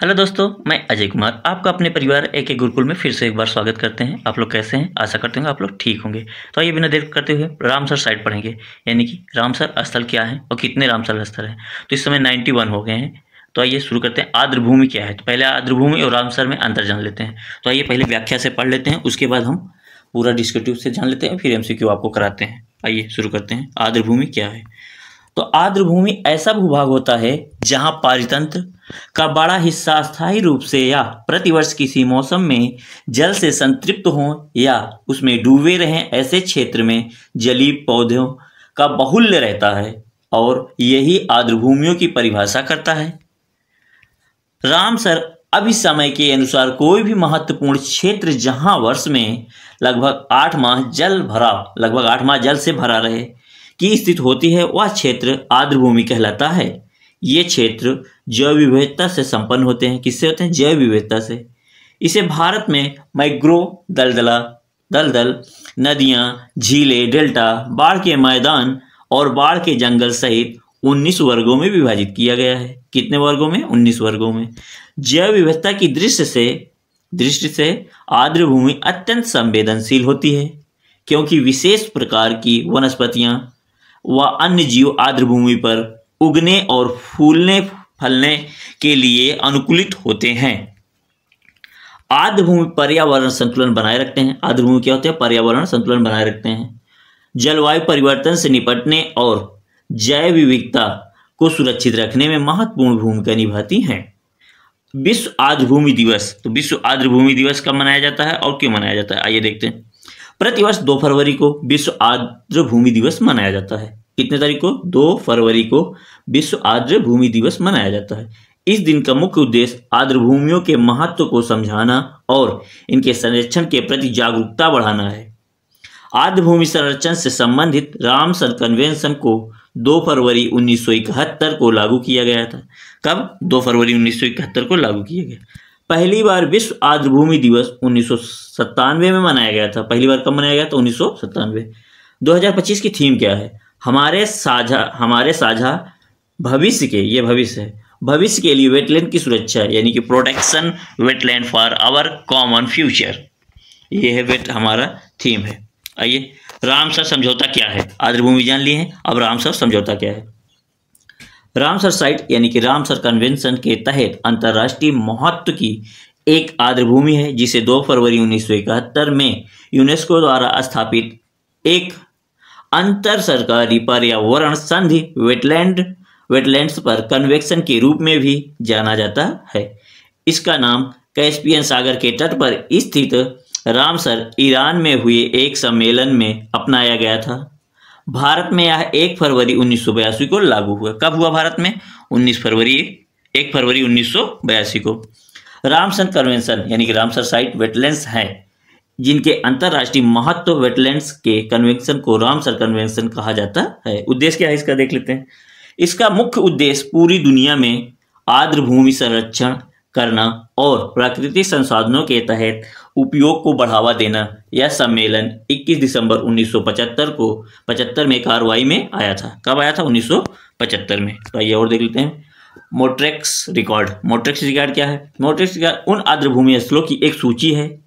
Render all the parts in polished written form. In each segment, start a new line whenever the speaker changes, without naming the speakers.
Hello दोस्तों, मैं अजय कुमार आपका अपने परिवार एक गुरुकुल में फिर से एक बार स्वागत करते हैं। आप लोग कैसे हैं? आशा करते हैं आप लोग ठीक होंगे। तो आइए बिना देर करते हुए रामसर साइट पढ़ेंगे, यानी कि रामसर स्थल क्या है और कितने रामसर स्थल हैं। तो इस समय 91 हो गए हैं। तो आइए शुरू करते हैं। आर्द्रभूमि क्या है? तो पहले आर्द्रभूमि और रामसर में अंतर जान लेते हैं। तो आइए पहले व्याख्या से पढ़ लेते हैं, उसके बाद हम पूरा डिस्क्रिप्टिव से जान लेते हैं, फिर MCQ आपको कराते हैं। आइए शुरू करते हैं। आर्द्रभूमि क्या है? तो आर्द्रभूमि ऐसा भूभाग होता है जहां पारितंत्र का बड़ा हिस्सा अस्थायी रूप से या प्रतिवर्ष किसी मौसम में जल से संतृप्त हो या उसमें डूबे रहें, ऐसे क्षेत्र में जलीय पौधों का बाहुल्य रहता है और यही आर्द्रभूमियों की परिभाषा करता है। रामसर अभी समय के अनुसार कोई भी महत्वपूर्ण क्षेत्र जहां वर्ष में लगभग 8 माह जल से भरा रहे की स्थिति होती है, वह क्षेत्र आर्द्रभूमि कहलाता है। ये क्षेत्र जैव विविधता से संपन्न होते हैं। किससे होते हैं? जैव विविधता से। इसे भारत में मैंग्रोव, दलदल, नदियां, झीलें, डेल्टा, बाढ़ के मैदान और बाढ़ के जंगल सहित 19 वर्गों में विभाजित किया गया है। कितने वर्गों में? 19 वर्गों में। जैव विविधता की दृष्टि से आर्द्रभूमि अत्यंत संवेदनशील होती है, क्योंकि विशेष प्रकार की वनस्पतियां व अन्य जीव आर्द्रभूमि पर उगने और फूलने फलने के लिए अनुकूलित होते हैं। आर्द्रभूमि पर्यावरण संतुलन बनाए रखते हैं। आर्द्रभूमि क्या होते हैं? पर्यावरण संतुलन बनाए रखते हैं। जलवायु परिवर्तन से निपटने और जैव विविधता को सुरक्षित रखने में महत्वपूर्ण भूमिका निभाती हैं। विश्व आर्द्रभूमि दिवस। तो विश्व आर्द्रभूमि दिवस कब मनाया जाता है और क्यों मनाया जाता है? आइए देखते हैं। प्रतिवर्ष 2 फरवरी को विश्व आर्द्रभूमि दिवस मनाया जाता है। कितने तारीख को? 2 फरवरी को विश्व आर्द्रभूमि दिवस मनाया जाता है। इस दिन का मुख्य उद्देश्य आर्द्रभूमियों के महत्व को समझाना और इनके संरक्षण के प्रति जागरूकता बढ़ाना है। आर्द्रभूमि संरक्षण से संबंधित रामसर कन्वेंशन को 2 फरवरी 1971 को लागू किया गया था। कब? 2 फरवरी 1971 को लागू किया गया। पहली बार विश्व आर्द्रभूमि दिवस 1997 में मनाया गया था। पहली बार कब मनाया गया था? 1997। 2025 की थीम क्या है? हमारे साझा भविष्य के, ये भविष्य है, भविष्य के लिए वेटलैंड की सुरक्षा, यानी कि protection wetland for our common future. ये है हमारा थीम है। आइए, रामसर समझौता क्या है? आर्द्रभूमि जान लिए हैं, अब रामसर समझौता क्या है? रामसर साइट यानी कि रामसर कन्वेंशन के तहत अंतर्राष्ट्रीय महत्व की एक आर्द्रभूमि है, जिसे 2 फरवरी 1971 में यूनेस्को द्वारा स्थापित एक अंतर सरकारी पर्यावरण संधि वेटलैंड्स पर कन्वेंशन के रूप में भी जाना जाता है। इसका नाम कैस्पियन सागर के तट पर स्थित रामसर ईरान में हुए एक सम्मेलन में अपनाया गया था। भारत में यह 1 फरवरी 1982 को लागू हुआ। कब हुआ भारत में? 1 फरवरी 1982 को। रामसर कन्वेंशन यानी कि रामसर साइट वेटलैंड्स हैं जिनके अंतर्राष्ट्रीय महत्व वेटलैंड्स के कन्वेंशन को रामसर कन्वेंशन कहा जाता है। उद्देश्य क्या है इसका? देख लेते हैं। इसका मुख्य उद्देश्य पूरी दुनिया में आर्द्रभूमि संरक्षण करना और प्राकृतिक संसाधनों के तहत उपयोग को बढ़ावा देना। यह सम्मेलन 21 दिसंबर 1975 में कार्रवाई में आया था। कब आया था? 1975 में। तो आइए और देख लेते हैं। मोट्रेक्स रिकॉर्ड क्या है? मोट्रेक्स रिकॉर्ड उन आर्द्रभूमि स्थलों की एक सूची है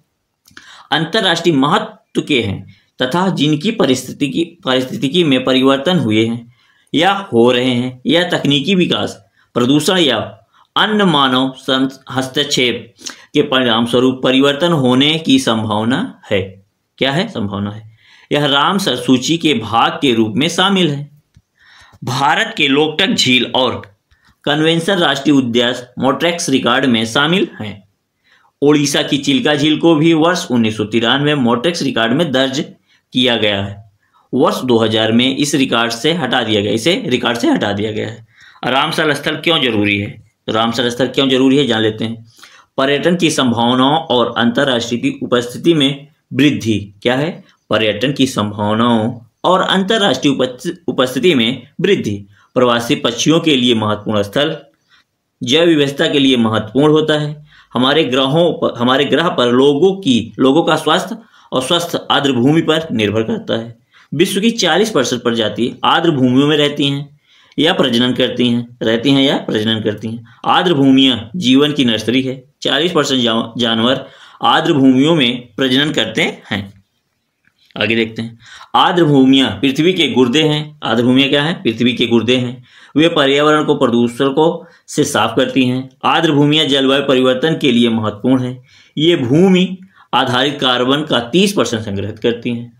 अंतर्राष्ट्रीय महत्व के हैं तथा जिनकी पारिस्थितिकी में परिवर्तन हुए हैं या हो रहे हैं, या तकनीकी विकास, प्रदूषण या अन्य मानव हस्तक्षेप के परिणाम स्वरूप परिवर्तन होने की संभावना है। क्या है? संभावना है। यह रामसर सूची के भाग के रूप में शामिल है। भारत के लोकटक झील और कन्वेंशन राष्ट्रीय उद्यान मोट्रेक्स रिकॉर्ड में शामिल हैं। ओडिशा की चिल्का झील को भी वर्ष 1993 में मोट्रेक्स रिकॉर्ड में दर्ज किया गया है। वर्ष 2000 में इसे रिकॉर्ड से हटा दिया गया है। रामसर स्थल क्यों जरूरी है? तो रामसर स्थल क्यों जरूरी है जान लेते हैं। पर्यटन की संभावनाओं और अंतर्राष्ट्रीय उपस्थिति में वृद्धि। क्या है? पर्यटन की संभावनाओं और अंतर्राष्ट्रीय उपस्थिति में वृद्धि। प्रवासी पक्षियों के लिए महत्वपूर्ण स्थल। जैव विविधता के लिए महत्वपूर्ण होता है। हमारे ग्रह पर लोगों का स्वास्थ्य और स्वस्थ आर्द्रभूमि पर निर्भर करता है। विश्व की 40% प्रजाति आर्द्रभूमियों में रहती हैं। या प्रजनन करती हैं, रहती हैं या प्रजनन करती हैं। आर्द्र भूमियां जीवन की नर्सरी है। 40% जानवर आर्द्र भूमियों में प्रजनन करते हैं। आगे देखते हैं। आर्द्र भूमियां पृथ्वी के गुर्दे हैं। आर्द्र भूमियां क्या है? पृथ्वी के गुर्दे हैं। वे पर्यावरण को प्रदूषकों से साफ करती हैं। आर्द्र भूमियां जलवायु परिवर्तन के लिए महत्वपूर्ण है। ये भूमि आधारित कार्बन का 30% संग्रहित करती हैं।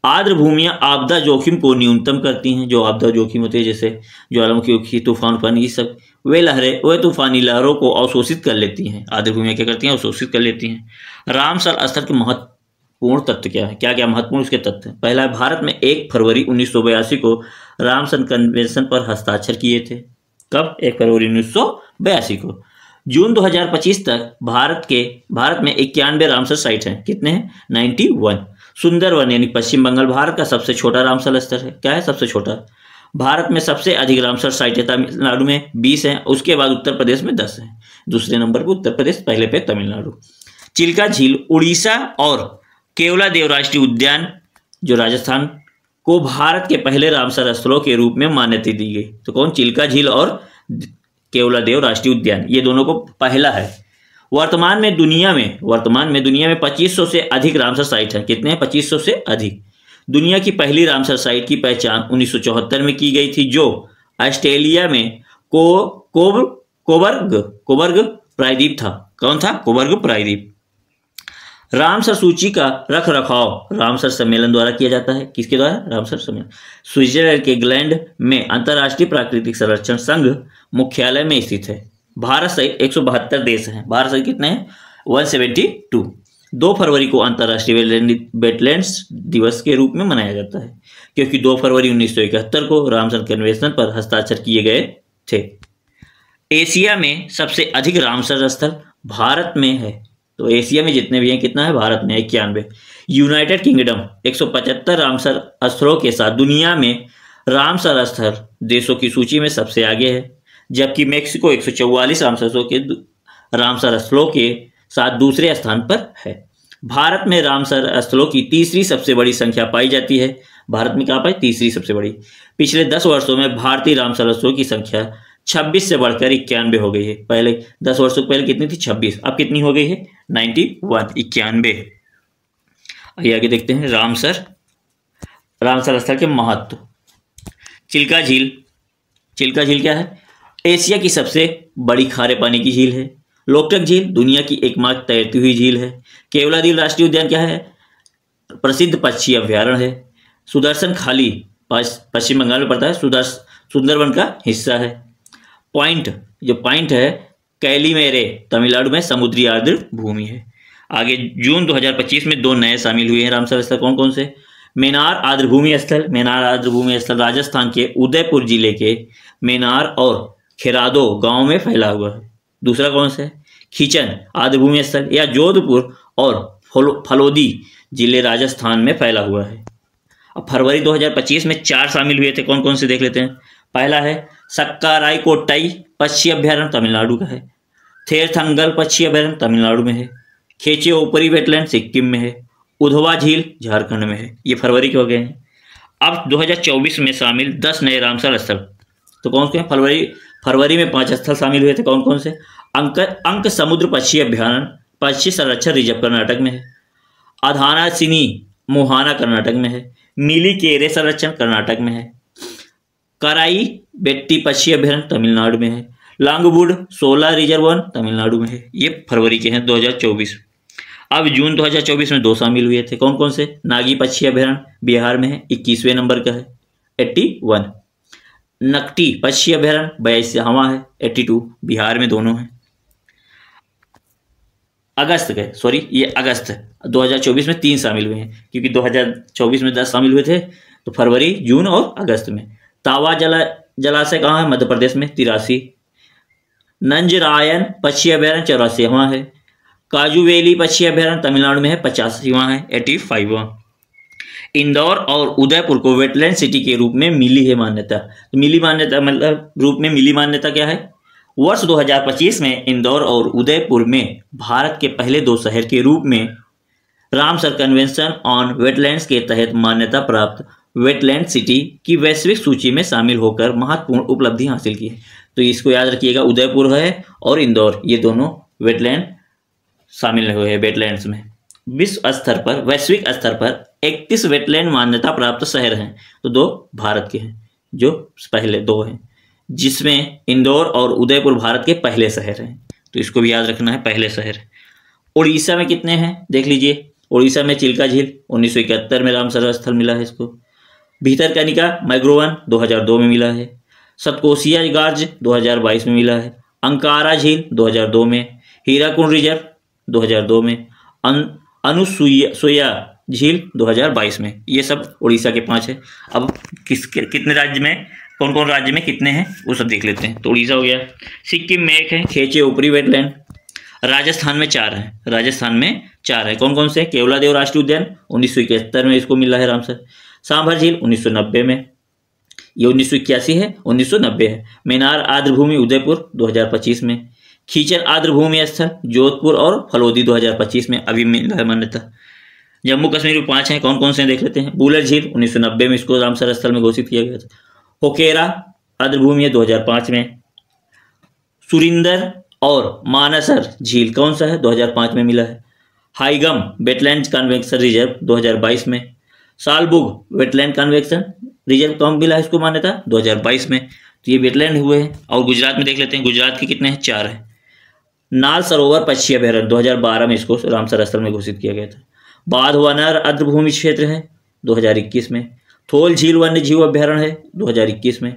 आर्द्र भूमियां आपदा जोखिम को न्यूनतम करती हैं। जो आपदा जोखिम होते हैं जैसे ज्वालामुखी, तूफान, ये सब, वे तूफानी लहरों को अवशोषित कर लेती हैं। आर्द्र भूमियां क्या करती हैं? अवशोषित कर लेती हैं। रामसर स्थल के महत्वपूर्ण तत्व क्या है? क्या क्या महत्वपूर्ण उसके तत्व हैं? पहला है, भारत में 1 फरवरी 1982 को रामसर कन्वेंशन पर हस्ताक्षर किए थे। कब? 1 फरवरी 1982 को। जून 2025 तक भारत में 91 रामसर साइट हैं। कितने हैं? 91। सुंदरवन यानी पश्चिम बंगाल भारत का सबसे छोटा रामसर स्थल है। क्या है? सबसे छोटा। भारत में सबसे अधिक रामसर साइट है तमिलनाडु में 20 हैं। उसके बाद उत्तर प्रदेश में 10 हैं। दूसरे नंबर पर उत्तर प्रदेश, पहले पे तमिलनाडु। चिल्का झील उड़ीसा और केवलादेव राष्ट्रीय उद्यान जो राजस्थान को भारत के पहले रामसर स्थलों के रूप में मान्यता दी गई। तो कौन? चिल्का झील और केवलादेव राष्ट्रीय उद्यान, ये दोनों को पहला है। वर्तमान में दुनिया में 2500 से अधिक रामसर साइट हैं। कितने हैं? 2500 से अधिक। दुनिया की पहली रामसर साइट की पहचान 1974 में की गई थी, जो ऑस्ट्रेलिया में कोबर्ग प्रायद्वीप था। कौन था? कोबर्ग प्रायद्वीप। रामसर सूची का रख रखाव रामसर सम्मेलन द्वारा किया जाता है। किसके द्वारा? रामसर सम्मेलन। स्विट्जरलैंड के ग्लैंड में अंतर्राष्ट्रीय प्राकृतिक संरक्षण संघ मुख्यालय में स्थित है। भारत सहित 172 देश हैं। भारत सहित कितने हैं? 172। 2 फरवरी को अंतर्राष्ट्रीय वेटलैंड्स दिवस के रूप में मनाया जाता है, क्योंकि 2 फरवरी 1971 को रामसर कन्वेंशन पर हस्ताक्षर किए गए थे। एशिया में सबसे अधिक रामसर स्थल भारत में है। तो एशिया में जितने भी हैं, कितना है? भारत में 91। यूनाइटेड किंगडम 175 रामसर स्थलों के साथ दुनिया में रामसर स्थल देशों की सूची में सबसे आगे है, जबकि मेक्सिको 144 रामसर स्थलों के साथ दूसरे स्थान पर है। भारत में रामसर स्थलों की तीसरी सबसे बड़ी संख्या पाई जाती है। भारत में क्या पाई? तीसरी सबसे बड़ी। पिछले 10 वर्षों में भारतीय रामसर स्थलों की संख्या 26 से बढ़कर 91 हो गई है। पहले 10 वर्षों पहले कितनी थी? 26। अब कितनी हो गई है? 91। आइए आगे देखते हैं रामसर स्थल के महत्व। चिल्का झील क्या है? एशिया की सबसे बड़ी खारे पानी की झील है। लोकटक झील दुनिया की एकमात्र तैरती हुई झील है। केवलादेव राष्ट्रीय उद्यान क्या है? प्रसिद्ध पक्षी अभ्यारण्य है। सुदर्शन खाली पश्चिम बंगाल में पड़ता है, सुंदरवन का हिस्सा है। पॉइंट है कैलीमेरे तमिलनाडु में समुद्री आर्द्र भूमि है। आगे जून 2025 में 2 नए शामिल हुए हैं रामसर स्थल। कौन कौन से? मेनार आर्द्र भूमि स्थल राजस्थान के उदयपुर जिले के मेनार और खेरादो गांव में फैला हुआ है। दूसरा कौन सा है? खीचन आर्द्र भूमि स्थल या जोधपुर और फलोदी जिले राजस्थान में फैला हुआ है। अब फरवरी 2025 में 4 शामिल हुए थे। कौन कौन से देख लेते हैं। पहला है सक्काराईकोट्टाई पक्षी अभ्यारण्य, तमिलनाडु का है। थेरथंगल पक्षी अभ्यारण्य तमिलनाडु में है। खेचे ऊपरी वेटलैंड सिक्किम में है। उधवा झील झारखंड में है। ये फरवरी के हो गए हैं। अब 2024 में शामिल 10 नए रामसर स्थल। तो कौन से? फरवरी में 5 स्थल शामिल हुए थे। कौन कौन से? अंक समुद्र पक्षी अभ्यारण्य पक्षी संरक्षण रिजर्व कर्नाटक में है। अधानासिनी मोहाना कर्नाटक में है। मिलीकेरे संरक्षण कर्नाटक में है। कराई बेट्टी पक्षी अभ्यारण्य तमिलनाडु में है। लांगवुड 16 रिजर्व वन तमिलनाडु में है। ये फरवरी के हैं 2024। अब जून 2024 में 2 शामिल हुए थे। कौन कौन से? नागी पक्षी अभ्यारण्य बिहार में है, 21वें नंबर का है, 81। नकटी पक्षी अभ्यारण्य 82वां है, 82, बिहार में दोनों हैं। अगस्त 2024 में 3 शामिल हुए हैं, क्योंकि 2024 में 10 शामिल हुए थे, तो फरवरी, जून और अगस्त में। तावा जलाशय कहाँ है? मध्य प्रदेश में, 83। नंजरायन पक्षी अभ्यारण्य 84वां है। काजूवेली पक्षी अभ्यारण्य तमिलनाडु में है, 85वां है, 85वां। इंदौर और उदयपुर को वेटलैंड सिटी के रूप में मिली है मान्यता। तो मिली मान्यता मतलब रूप में मिली मान्यता क्या है? वर्ष 2025 में इंदौर और उदयपुर में भारत के पहले 2 शहर के रूप में रामसर कन्वेंशन ऑन वेटलैंड्स के तहत मान्यता प्राप्त वेटलैंड सिटी की वैश्विक सूची में शामिल होकर महत्वपूर्ण उपलब्धि हासिल की है। तो इसको याद रखिएगा, उदयपुर है और इंदौर, ये दोनों वेटलैंड शामिल हुए हैं वेटलैंड्स में। विश्व स्तर पर, वैश्विक स्तर पर 31 वेटलैंड मान्यता प्राप्त शहर हैं, तो 2 भारत के हैं, जो पहले 2 हैं, जिसमें इंदौर और उदयपुर भारत के पहले शहर हैं, तो इसको भी याद रखना है, पहले शहर। उड़ीसा में कितने हैं देख लीजिए। उड़ीसा में चिल्का झील 1971 में रामसर स्थल मिला है इसको। भीतरकनिका मैग्रोवन 2002 में मिला है। सतकोसिया गार्ज 2022 में मिला है। अंकारा झील 2002 में। हीराकुंड रिजर्व 2002 में। अनुसुईया झील 2022 में। ये सब उड़ीसा के 5 है। अब कितने राज्य में, कौन कौन राज्य में कितने हैं वो सब देख लेते हैं। तो उड़ीसा हो गया। सिक्किम में 1 है, खेचे ऊपरी वेटलैंड। राजस्थान में 4 है, राजस्थान में 4 है। कौन कौन से? केवलादेव राष्ट्रीय उद्यान 1971 में इसको मिला है रामसर। सांभर झील 1990 में, ये 1981 है, 1990 है। मेनार आर्द्रभूमि उदयपुर 2025 में। खीचर आर्द्रभूमि स्थल जोधपुर और फलोदी 2025 में अभी मिला है मान्यता। जम्मू कश्मीर में 5 हैं, कौन कौन से देख लेते हैं। बुलर झील 1990 में इसको रामसर स्थल में घोषित किया गया था। होकेरा आर्द्रभूमि है 2005 में। सुरिंदर और मानसर झील कौन सा है? 2005 में मिला है। हाईगम वेटलैंड कन्वेंशन रिजर्व 2022 में। सालबुग वेटलैंड कन्वेंशन रिजर्व कौन मिला है इसको मान्यता? 2022 में। तो ये वेटलैंड हुए हैं। और गुजरात में देख लेते हैं, गुजरात के कितने हैं? 4 हैं। नाल सरोवर पश्चिमी अभयारण्य 2012 में इसको रामसर स्थल में घोषित किया गया था। बाधवानर आर्द्रभूमि क्षेत्र है 2021 में। थोल झील वन्य जीव अभयारण्य है 2021 में।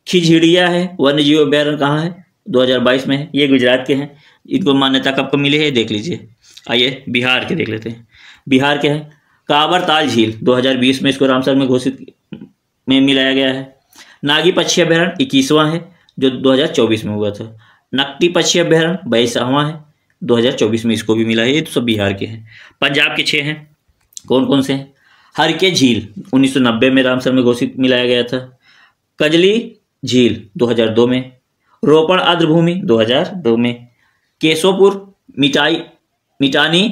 खिझड़िया है वन्य जीव अभयारण्य कहाँ है? 2022 में है। ये गुजरात के हैं। इनको मान्यता कब कब मिली है देख लीजिए। आइए बिहार के देख लेते हैं। बिहार के हैं कांवरताल झील 2020 में इसको रामसर में घोषित में मिलाया गया है। नागी पक्षी अभयारण्य 21वां है जो 2024 में हुआ था। नकटी पक्षी अभयारण्य 22वां है, 2024 में इसको भी मिला है। ये तो सब बिहार के हैं। पंजाब के 6 हैं, कौन कौन से हैं? हरके झील 1990 में रामसर में घोषित मिलाया गया था। कजली झील 2002 में। रोपड़ आर्द्रभूमि 2002 में। केशोपुर मिटानी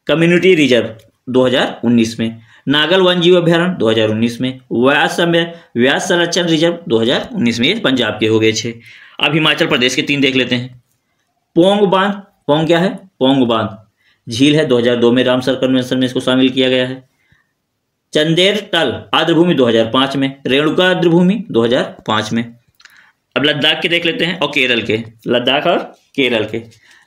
कम्युनिटी रिजर्व 2019 में। नागल वन जीव अभयारण्य 2019 में। व्यास संरक्षण रिजर्व 2019 में। ये पंजाब के हो गए 6। अब हिमाचल प्रदेश के 3 देख लेते हैं। पोंग बांध, पोंग क्या है? पोंग बांध झील है 2002 में रामसर कन्वेंशन में इसको शामिल किया गया है। चंदेर तल आर्द्रभूमि 2005 में। रेणुका आर्द्रभूमि 2005 में। अब लद्दाख के देख लेते हैं और केरल के, लद्दाख और केरल के।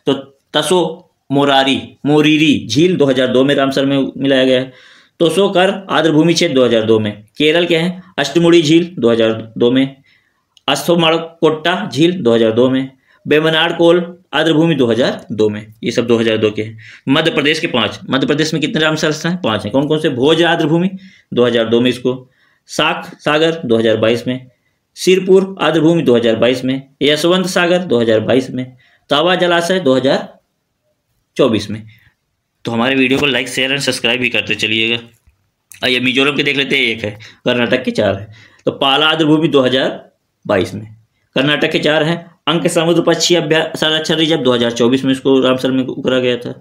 तो तसो मोरीरी झील 2002 में रामसर में मिलाया गया है। तोसोकर आर्द्रभूमि क्षेत्र 2002 में। केरल के हैं अष्टमुड़ी झील 2002 में। अस्थोमड़कोट्टा झील 2002 में। बेमनाड कोल आर्द्रभूमि 2002 में। ये सब 2002 के हैं। मध्य प्रदेश के 5। मध्य प्रदेश में कितने रामसर स्थल हैं? 5 हैं। कौन कौन से? भोज आर्द्रभूमि 2002 में इसको। साख सागर 2022 में। सिरपुर आर्द्रभूमि 2022 में। यशवंत सागर 2022 में। तावा जलाशय 2024 में। तो हमारे वीडियो को लाइक शेयर एंड सब्सक्राइब भी करते चलिएगा। आइए मिजोरम के देख लेते हैं। 1 है। कर्नाटक के 4 है। तो पाला आर्द्रभूमि 2022 में। कर्नाटक के 4 हैं। अंक समुद्र पक्षी संरक्षण रिजर्व 2024 में इसको रामसर में उकरा गया था।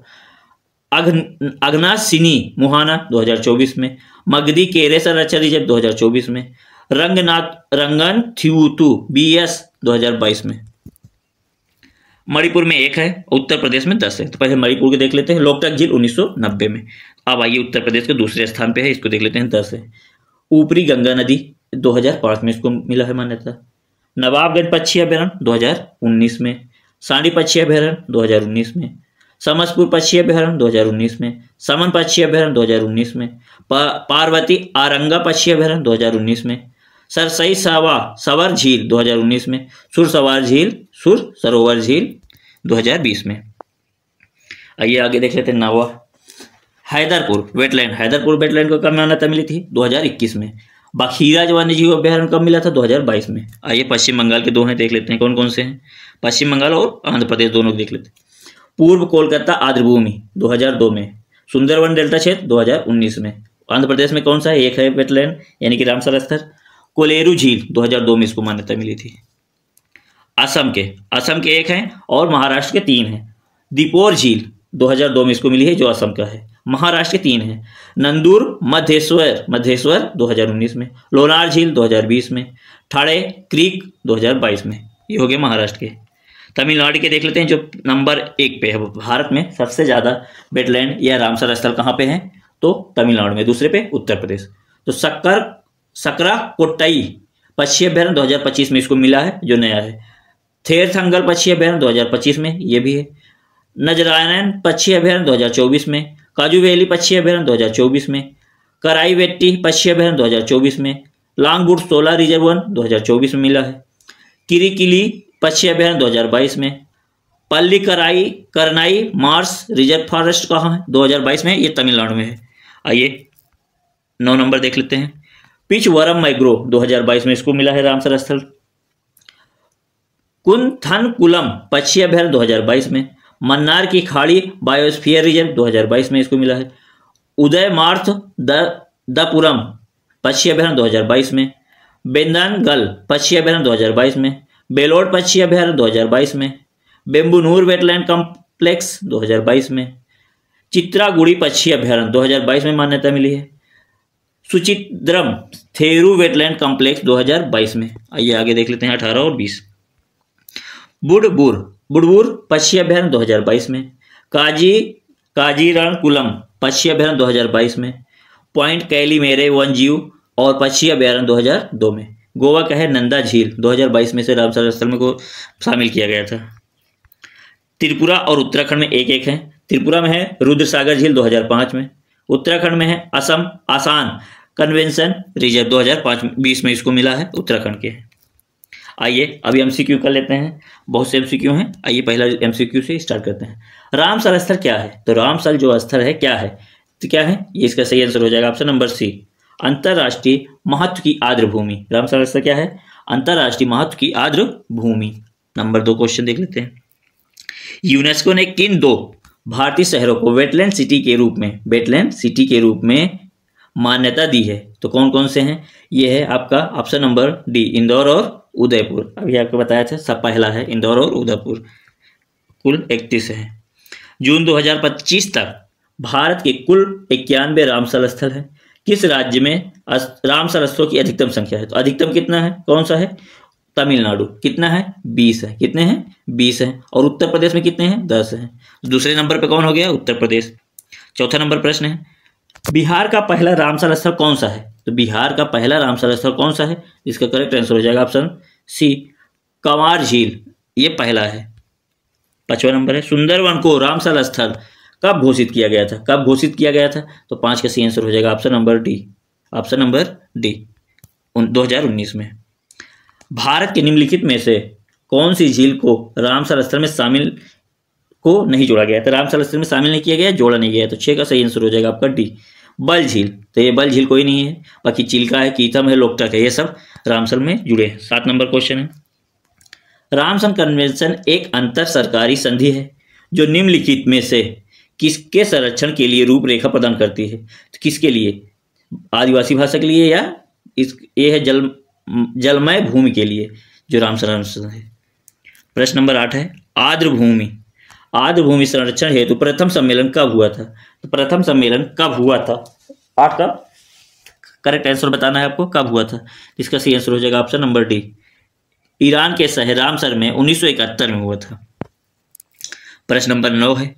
अग्नासिनी मुहाना 2024 में। मगधी केरे संरक्षण रिजर्व 2024 में। रंगन थ्यूतु BS 2022 में। मणिपुर में 1 है, उत्तर प्रदेश में 10 है। तो पहले मणिपुर के देख लेते हैं। लोकटक झील 1990 में। अब आइए उत्तर प्रदेश के दूसरे स्थान पे है, इसको देख लेते हैं। 10 है। ऊपरी गंगा नदी 2005 में इसको मिला है मान्यता। नवाबगंज पक्षी अभयारण्य 2019 में। सांडी पक्षी अभयारण्य 2019 में। समसपुर पक्षी अभयारण्य 2019 में। समन पक्षी अभयारण्य 2019 में। पार्वती आरंगा पक्षी अभयारण्य 2019 में। सरसई सवर झील 2019 में। सुर सरोवर झील 2020 में। आइए आगे देख लेते हैं। 9वां हैदरपुर वेटलैंड को कब मान्यता मिली थी? 2021 में। बखीरा वन्य जीव अभयारण्य कब मिला था? 2022 में। आइए पश्चिम बंगाल के 2 हैं, देख लेते हैं कौन कौन से हैं। पश्चिम बंगाल और आंध्र प्रदेश दोनों देख लेते हैं। पूर्व कोलकाता आर्द्रभूमि 2002 में। सुंदरवन डेल्टा क्षेत्र 2019 में। आंध्र प्रदेश में कौन सा है? 1 है वेटलैंड यानी कि रामसर स्थल। कोलेरू झील 2002 में इसको मान्यता मिली थी। असम के 1 हैं और महाराष्ट्र के 3 हैं। दीपोर झील 2002 में इसको मिली है जो असम का है। महाराष्ट्र के 3 हैं, नंदूर मधेश्वर 2019 में, लोनार झील 2020 में, ठाणे क्रीक 2022 में। ये हो गए महाराष्ट्र के। तमिलनाडु के देख लेते हैं, जो नंबर 1 पे है। भारत में सबसे ज़्यादा वेटलैंड या रामसर स्थल कहाँ पे हैं? तो तमिलनाडु में। दूसरे पे उत्तर प्रदेश। तो सकरा कोट्टाई पक्षी अभ्यारण्य 2025 में इसको मिला है, जो नया है। थेरथंगल पक्षी अभ्यारण्य 2025 में ये भी है। नजरायन पक्षी अभ्यारण्य 2024 में, काजूवेली पक्षी अभ्यारण्य 2024 में, कराईवेट्टी पक्षी अभ्यारण्य 2024 में, लांगबुट सोला रिजर्व वन 2024 में मिला है। किरीकिली पक्षी अभ्यारण्य 2022 में, पल्ली करनाई मार्स रिजर्व फॉरेस्ट कहाँ है? 2022 में, ये तमिलनाडु में है। आइए 9 नंबर देख लेते हैं। पिचवरम मैग्रोव 2022 में इसको मिला है रामसर स्थल। कुंथनकुलम पक्षी अभ्यारण्य 2022 में, मन्नार की खाड़ी बायोस्फीयर रिजर्व 2022 में इसको मिला है। उदयमार्थ दपुरम पक्षी अभ्यारण्य 2022 में, बेंदानगल पक्षी अभ्यारण्य 2022 में, बेलोड पक्षी अभ्यारण्य 2022 में, बेम्बुनूर वेटलैंड कॉम्प्लेक्स 2022 में, चित्रागुड़ी पक्षी अभ्यारण्य 2022 में मान्यता मिली है। सुचिद्रम थेरू वेटलैंड कॉम्प्लेक्स 2022 में। आइए आगे देख लेते हैं 18 और 20। बुडबुर पक्षी अभ्यारण्य 2022 में, काजीरंगकुलम पक्षी अभ्यारण्य 2022 में, पॉइंट कैलीमेरे वन्यजीव और पक्षी अभ्यारण्य 2002 में। गोवा का है नंदा झील 2022 में से रामसर स्थल में को शामिल किया गया था। त्रिपुरा और उत्तराखंड में एक एक है। त्रिपुरा में है रुद्रसागर झील 2005 में, उत्तराखंड में है असम आसान कन्वेंशन रिजर्व 2020 में इसको मिला है, उत्तराखंड के। आइए अभी एमसीक्यू कर लेते हैं, बहुत से एमसीक्यू हैं। आइए पहला एमसीक्यू से स्टार्ट करते हैं। रामसर स्थल क्या है? तो रामसर जो स्थल है क्या है? तो क्या है ये? इसका सही आंसर हो जाएगा ऑप्शन नंबर सी, अंतर्राष्ट्रीय महत्व की आर्द्र भूमि। रामसर स्थल क्या है? अंतर्राष्ट्रीय महत्व की आर्द्र भूमि। नंबर 2 क्वेश्चन देख लेते हैं। यूनेस्को ने किन 2 भारतीय शहरों को वेटलैंड सिटी के रूप में मान्यता दी है? तो कौन कौन से हैं? ये है आपका ऑप्शन नंबर डी, इंदौर और उदयपुर। अभी आपको बताया था, सब पहला है इंदौर और उदयपुर। कुल 31 है। जून 2025 तक भारत के कुल 91 रामसर स्थल है। किस राज्य में रामसर स्थलों की अधिकतम संख्या है? तो अधिकतम कितना है? कौन सा है? तमिलनाडु। कितना है? 20 है। कितने हैं? 20 हैं। और उत्तर प्रदेश में कितने हैं? 10 हैं। दूसरे नंबर पे कौन हो गया? उत्तर प्रदेश। चौथा नंबर प्रश्न है, बिहार का पहला रामसर स्थल कौन सा है? तो बिहार का पहला रामसर स्थल कौन सा है? इसका करेक्ट आंसर हो जाएगा ऑप्शन सी, कंवार झील। ये पहला है। 5वां नंबर है, सुंदरवन को रामसर स्थल कब घोषित किया गया था? कब घोषित किया गया था? तो 5 का सही आंसर हो जाएगा ऑप्शन नंबर डी, 2019 में। भारत के निम्नलिखित में से कौन सी झील को रामसर स्थल में शामिल को नहीं जोड़ा गया? तो रामसर स्थल में शामिल नहीं किया गया, जोड़ा नहीं गया। तो 6 का सही आंसर हो जाएगा आपका डी, बल झील। तो ये बल झील कोई नहीं है, बाकी चिल्का है, कीथम है, लोकटक है, ये सब रामसर में जुड़े हैं। 7 नंबर क्वेश्चन है, रामसर कन्वेंशन एक अंतर सरकारी संधि है जो निम्नलिखित में से किसके संरक्षण के लिए रूपरेखा प्रदान करती है? तो किसके लिए? आदिवासी भाषा के लिए, या ये है जलमय भूमि के लिए जो रामसर है। प्रश्न नंबर 8 है, आर्द्र भूमि संरक्षण हेतु प्रथम सम्मेलन कब हुआ था? तो प्रथम सम्मेलन कब हुआ था? आपका करेक्ट आंसर बताना है आपको, कब हुआ था। इसका सही आंसर हो जाएगा ऑप्शन नंबर डी, ईरान के शहर रामसर में 1971 में हुआ था। प्रश्न नंबर 9 है,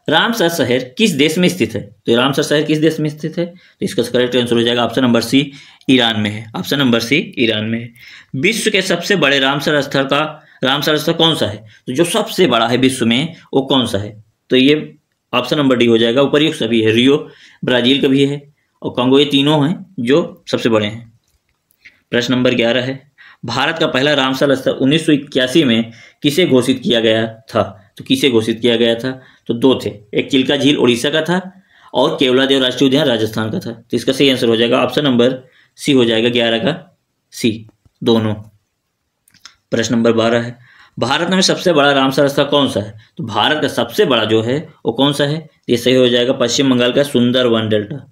रामसर शहर किस देश में स्थित है? तो रामसर शहर किस देश में स्थित है? तो इसका करेक्ट आंसर हो जाएगा ऑप्शन नंबर सी, ईरान में है। ऑप्शन नंबर सी, ईरान में है। विश्व के सबसे बड़े रामसर स्थल कौन सा है? तो जो सबसे बड़ा है विश्व में वो कौन सा है? तो ये ऑप्शन नंबर डी हो जाएगा। ऊपर सभी है, रियो ब्राजील का भी है और कांगो, ये तीनों हैं जो सबसे बड़े हैं। प्रश्न नंबर 11 है, भारत का पहला रामसर स्थल 1981 में किसे घोषित किया गया था? तो किसे घोषित किया गया था? तो 2 थे, एक चिल्का झील उड़ीसा का था और केवलादेव राष्ट्रीय उद्यान राजस्थान का था। तो इसका सही आंसर हो जाएगा ऑप्शन नंबर सी हो जाएगा, 11 का सी, दोनों। प्रश्न नंबर 12 है, भारत में सबसे बड़ा रामसर स्थल कौन सा है? तो भारत का सबसे बड़ा जो है वो कौन सा है? ये सही हो जाएगा पश्चिम बंगाल का सुंदरवन डेल्टा।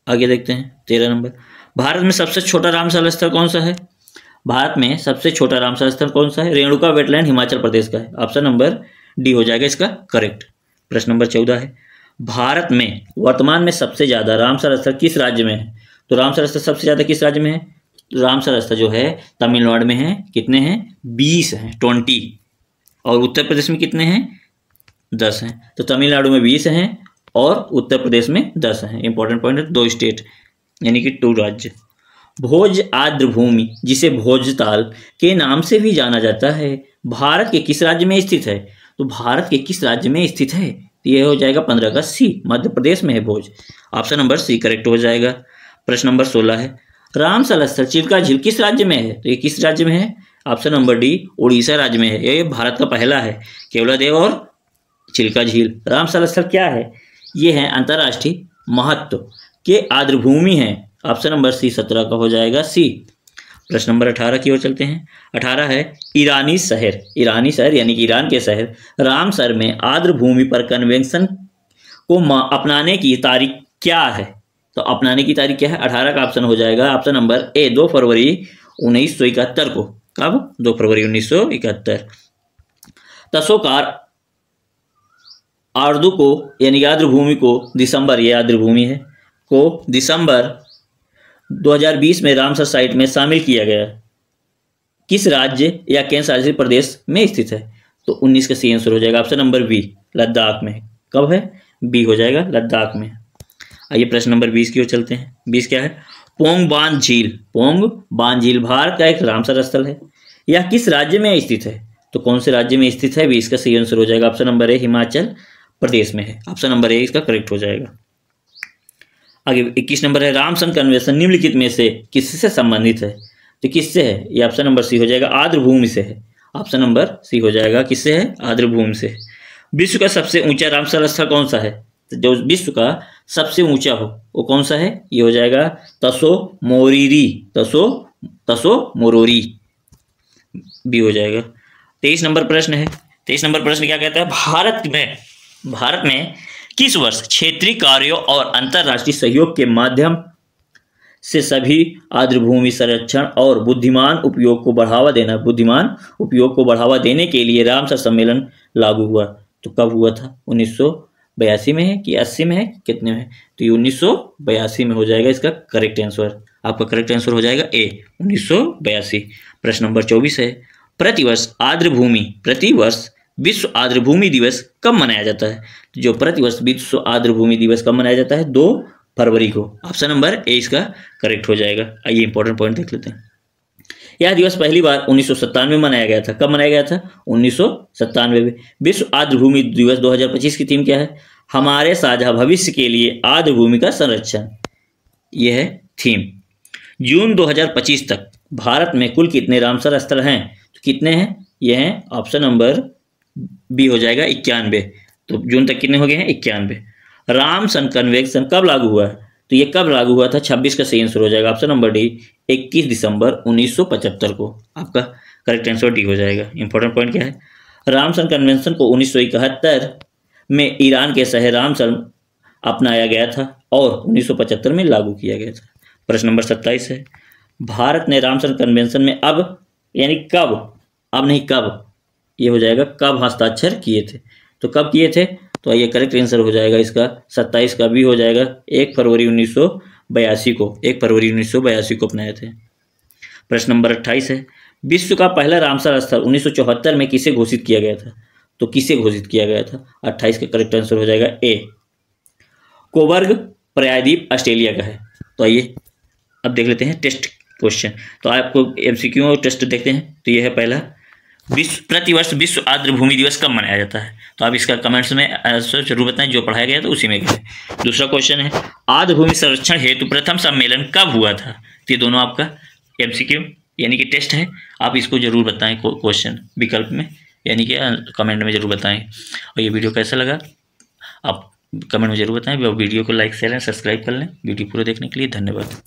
आगे देखते हैं 13 नंबर, भारत में सबसे छोटा रामसर स्थल कौन सा है? भारत में सबसे छोटा रामसर स्थल कौन सा है? रेणुका वेटलैंड हिमाचल प्रदेश का है। ऑप्शन नंबर डी हो जाएगा इसका करेक्ट। प्रश्न नंबर 14 है, भारत में वर्तमान में सबसे ज्यादा रामसर स्थल किस राज्य में है? तो रामसर स्थल सबसे ज्यादा किस राज्य में है? रामसर स्थल जो है तमिलनाडु में है। कितने हैं? 20 हैं, 20। और उत्तर प्रदेश में कितने हैं? 10 हैं। तो तमिलनाडु में 20 हैं और उत्तर प्रदेश में 10 हैं। इंपॉर्टेंट पॉइंट है, 2 स्टेट यानी कि 2 राज्य। भोज आर्द्र भूमि जिसे भोजताल के नाम से भी जाना जाता है, भारत के किस राज्य में स्थित है? तो भारत के किस राज्य में स्थित है? तो यह हो जाएगा 15 का सी, मध्य प्रदेश में है भोज। ऑप्शन नंबर सी करेक्ट हो जाएगा। प्रश्न नंबर 16 है, रामसर स्थल चिल्का झील किस राज्य में है? तो ये किस राज्य में है? ऑप्शन नंबर डी उड़ीसा राज्य में है। ये भारत का पहला है, केवलादेव और चिल्का झील। रामसर स्थल क्या है? ये है अंतर्राष्ट्रीय महत्व के आर्द्रभूमि है। ऑप्शन नंबर सी 17 का हो जाएगा सी। प्रश्न नंबर 18 की ओर चलते हैं। 18 है, ईरानी शहर यानी कि ईरान के शहर रामसर में आर्द्रभूमि पर कन्वेंशन को अपनाने की तारीख क्या है? तो अपनाने की तारीख क्या है? 18 का ऑप्शन हो जाएगा ऑप्शन नंबर ए 2 फरवरी 1971 को। कब? 2 फरवरी 1971। तसोकार आर्द्र को यानी आर्द्रभूमि को दिसंबर, ये आर्द्रभूमि है, को दिसंबर 2020 में रामसर साइट में शामिल किया गया। किस राज्य या केंद्र शासित प्रदेश में स्थित है? तो 19 का सी आंसर हो जाएगा ऑप्शन नंबर बी, लद्दाख में। कब है? बी हो जाएगा, लद्दाख में। आइए प्रश्न नंबर 20 की ओर चलते हैं। 20 क्या है? पोंग बांध झील भारत का एक रामसर स्थल है। यह किस राज्य में स्थित है? तो कौन से राज्य में स्थित है? 20 का सही आंसर हो जाएगा option number A, Himachal Pradesh में है। ऑप्शन नंबर ए इसका करेक्ट हो जाएगा। आगे 21 नंबर है, रामसन कन्वेंशन निम्नलिखित में से किससे संबंधित है? तो किससे है? ये ऑप्शन नंबर सी हो जाएगा, आर्द्रभूमि से है। ऑप्शन नंबर सी हो जाएगा, किससे है? आर्द्रभूमि से। विश्व का सबसे ऊंचा रामसर स्थल कौन सा है? तो जो विश्व का सबसे ऊंचा हो वो कौन सा है? ये हो जाएगा तसो मोरोरी, बी हो जाएगा। 23 नंबर प्रश्न है। 23 नंबर प्रश्न क्या कहता है? भारत में किस वर्ष क्षेत्रीय कार्यों और अंतर्राष्ट्रीय सहयोग के माध्यम से सभी आर्द्रभूमि संरक्षण और बुद्धिमान उपयोग को बढ़ावा देने के लिए रामसर सम्मेलन लागू हुआ? तो कब हुआ था? 1982 में है कि 80 में है, कितने में? तो ये 1982 में हो जाएगा इसका करेक्ट आंसर। आपका करेक्ट आंसर हो जाएगा ए, 1982। प्रश्न नंबर 24 है, प्रतिवर्ष विश्व आर्द्रभूमि दिवस कब मनाया जाता है? तो जो प्रतिवर्ष विश्व आर्द्रभूमि दिवस कब मनाया जाता है? 2 फरवरी को। ऑप्शन नंबर ए इसका करेक्ट हो जाएगा। आइए इंपॉर्टेंट पॉइंट देख लेते हैं। यह दिवस पहली बार 1997 में मनाया गया था। कब मनाया गया था? 1997 में। विश्व आर्द्रभूमि दिवस 2025 की थीम क्या है? हमारे साझा भविष्य के लिए आर्द्रभूमि का संरक्षण, यह है थीम। जून 2025 तक भारत में कुल कितने रामसर स्थल हैं? तो कितने हैं? यह है ऑप्शन नंबर बी हो जाएगा 91। तो जून तक कितने हो गए हैं? 91। रामसन कन्वेंशन कब लागू हुआ है? तो ये कब लागू हुआ था? 26 का सही आंसर हो जाएगा ऑप्शन नंबर डी, 21 दिसंबर 1975 को। आपका करेक्ट आंसर डी हो जाएगा। इंपॉर्टेंट पॉइंट क्या है? रामसन कन्वेंशन को 1971 में ईरान के शहर रामसर अपनाया गया था और 1975 में लागू किया गया था। प्रश्न नंबर 27 है, भारत ने रामसर कन्वेंशन में अब यानी कब, ये हो जाएगा कब हस्ताक्षर किए थे? तो कब किए थे? तो ये करेक्ट आंसर हो जाएगा इसका 27 का भी हो जाएगा 1 फरवरी 1982 को। 1 फरवरी 1982 को अपनाए थे। प्रश्न नंबर 28 है, विश्व का पहला रामसर स्थल 1974 में किसे घोषित किया गया था? तो किसे घोषित किया गया था? 28 का करेक्ट आंसर हो जाएगा ए, कोबर्ग प्रायद्वीप ऑस्ट्रेलिया का है। तो आइए अब देख लेते हैं टेस्ट क्वेश्चन। तो आपको एमसीक्यू टेस्ट देखते हैं। तो यह है पहला, प्रतिवर्ष विश्व आर्द्रभूमि दिवस कब मनाया जाता है? तो आप इसका कमेंट्स में आंसर जरूर बताएं, जो पढ़ाया गया था उसी में करें। दूसरा क्वेश्चन है, आर्द्रभूमि संरक्षण हेतु प्रथम सम्मेलन कब हुआ था? तो ये दोनों आपका एमसीक्यू यानी कि टेस्ट है। आप इसको जरूर बताएं क्वेश्चन विकल्प में, यानी कि कमेंट में जरूर बताएं। और ये वीडियो कैसा लगा आप कमेंट में जरूर बताएं। वीडियो को लाइक शेयर एंड सब्सक्राइब कर लें। वीडियो पूरा देखने के लिए धन्यवाद।